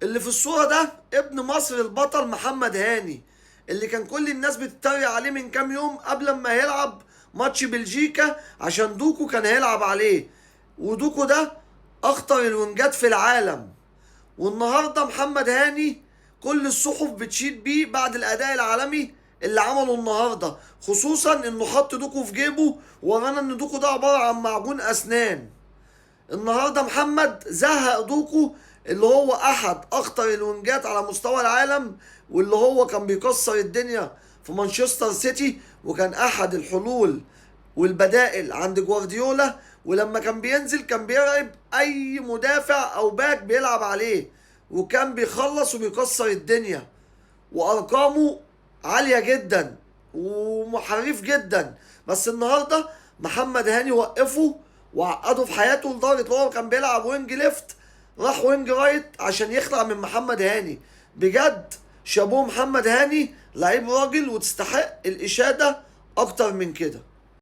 اللي في الصورة ده ابن مصر البطل محمد هاني، اللي كان كل الناس بتتريق عليه من كام يوم قبل ما يلعب ماتش بلجيكا عشان دوكو كان هيلعب عليه. ودوكو ده اخطر الونجات في العالم. والنهارده محمد هاني كل الصحف بتشيد بيه بعد الاداء العالمي اللي عمله النهارده، خصوصا انه حط دوكو في جيبه ورانا ان دوكو ده عباره عن معجون اسنان. النهارده محمد زهق دوكو اللي هو احد اخطر الونجات على مستوى العالم، واللي هو كان بيكسر الدنيا في مانشستر سيتي، وكان احد الحلول والبدائل عند جوارديولا. ولما كان بينزل كان بيرعب اي مدافع او باك بيلعب عليه، وكان بيخلص وبيكسر الدنيا، وارقامه عالية جدا ومحرف جدا. بس النهارده محمد هاني وقفه وعقده في حياته لدرجه ان هو كان بيلعب وينج ليفت راح وينج رايت عشان يخلع من محمد هاني. بجد شابوه محمد هاني، لعيب راجل وتستحق الاشاده اكتر من كده.